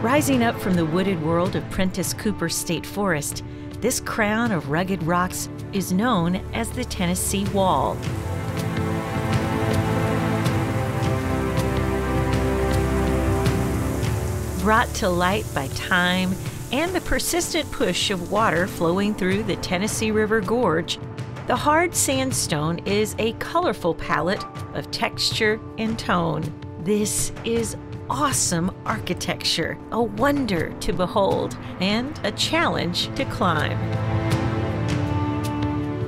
Rising up from the wooded world of Prentice Cooper State Forest, this crown of rugged rocks is known as the Tennessee Wall. Brought to light by time and the persistent push of water flowing through the Tennessee River Gorge, the hard sandstone is a colorful palette of texture and tone. This is awesome architecture, a wonder to behold, and a challenge to climb.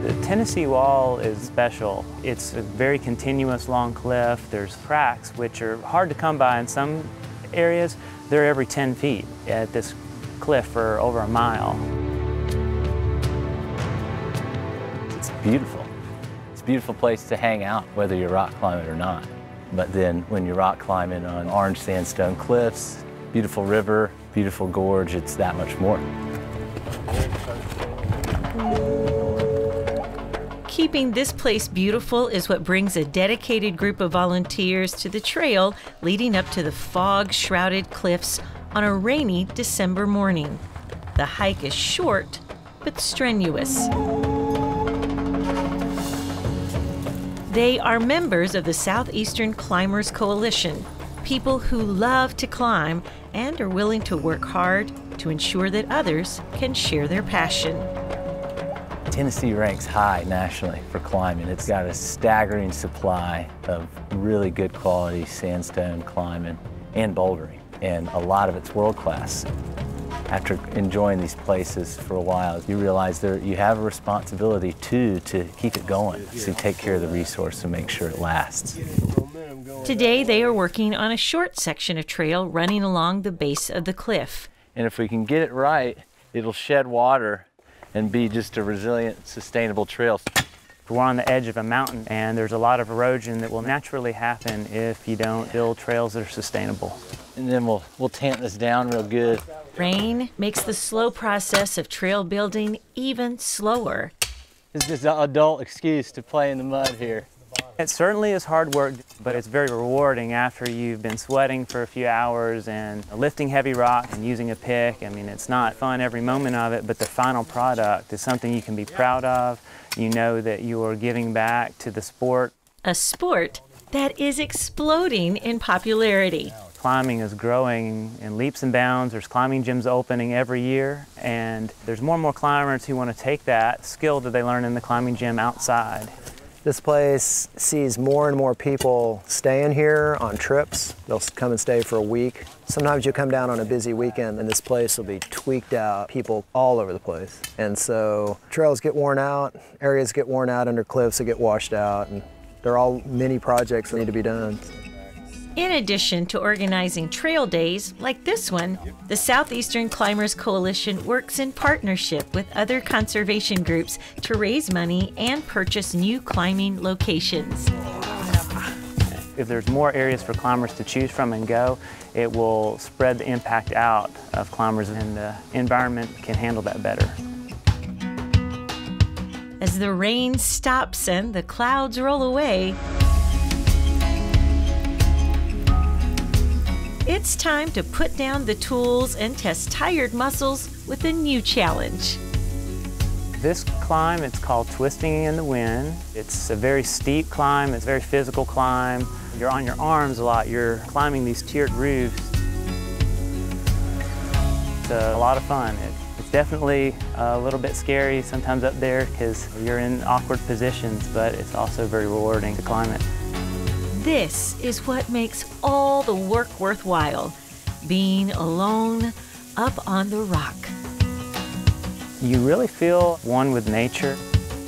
The Tennessee Wall is special. It's a very continuous long cliff. There's cracks which are hard to come by in some areas. They're every 10 feet at this cliff for over a mile. It's beautiful. It's a beautiful place to hang out, whether you're rock climbing or not. But then when you're rock climbing on orange sandstone cliffs, beautiful river, beautiful gorge, it's that much more. Keeping this place beautiful is what brings a dedicated group of volunteers to the trail leading up to the fog-shrouded cliffs on a rainy December morning. The hike is short, but strenuous. They are members of the Southeastern Climbers Coalition, people who love to climb and are willing to work hard to ensure that others can share their passion. Tennessee ranks high nationally for climbing. It's got a staggering supply of really good quality sandstone climbing and bouldering, and a lot of it's world class. After enjoying these places for a while, you realize you have a responsibility too to keep it going. So you take care of the resource and make sure it lasts. Today they are working on a short section of trail running along the base of the cliff. And if we can get it right, it'll shed water and be just a resilient, sustainable trail. We're on the edge of a mountain and there's a lot of erosion that will naturally happen if you don't build trails that are sustainable. And then we'll tamp this down real good. Rain makes the slow process of trail building even slower. It's just an adult excuse to play in the mud here. It certainly is hard work, but it's very rewarding after you've been sweating for a few hours and lifting heavy rock and using a pick. I mean, it's not fun every moment of it, but the final product is something you can be proud of. You know that you are giving back to the sport. A sport that is exploding in popularity. Climbing is growing in leaps and bounds. There's climbing gyms opening every year, and there's more and more climbers who want to take that skill that they learn in the climbing gym outside. This place sees more and more people staying here on trips. They'll come and stay for a week. Sometimes you come down on a busy weekend and this place will be tweaked out, people all over the place. And so trails get worn out, areas get worn out under cliffs that get washed out, and they're all mini projects that need to be done. In addition to organizing trail days like this one, the Southeastern Climbers Coalition works in partnership with other conservation groups to raise money and purchase new climbing locations. If there's more areas for climbers to choose from and go, it will spread the impact out of climbers, and the environment can handle that better. As the rain stops and the clouds roll away, it's time to put down the tools and test tired muscles with a new challenge. This climb, it's called Twisting in the Wind. It's a very steep climb, it's a very physical climb. You're on your arms a lot, you're climbing these tiered roofs. It's a lot of fun. It's definitely a little bit scary sometimes up there because you're in awkward positions, but it's also very rewarding to climb it. This is what makes all the work worthwhile, being alone up on the rock. You really feel one with nature,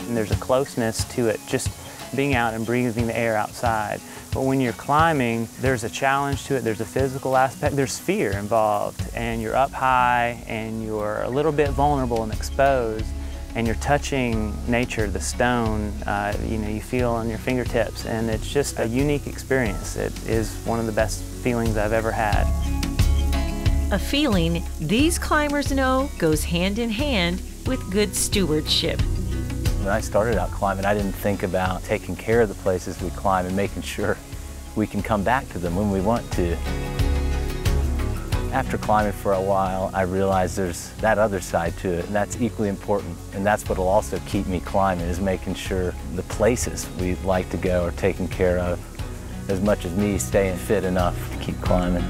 and there's a closeness to it, just being out and breathing the air outside. But when you're climbing, there's a challenge to it, there's a physical aspect, there's fear involved, and you're up high and you're a little bit vulnerable and exposed, and you're touching nature, the stone, you feel on your fingertips, and it's just a unique experience. It is one of the best feelings I've ever had. A feeling these climbers know goes hand in hand with good stewardship. When I started out climbing, I didn't think about taking care of the places we climb and making sure we can come back to them when we want to. After climbing for a while, I realized there's that other side to it, and that's equally important. And that's what will also keep me climbing, is making sure the places we like to go are taken care of, as much as me staying fit enough to keep climbing.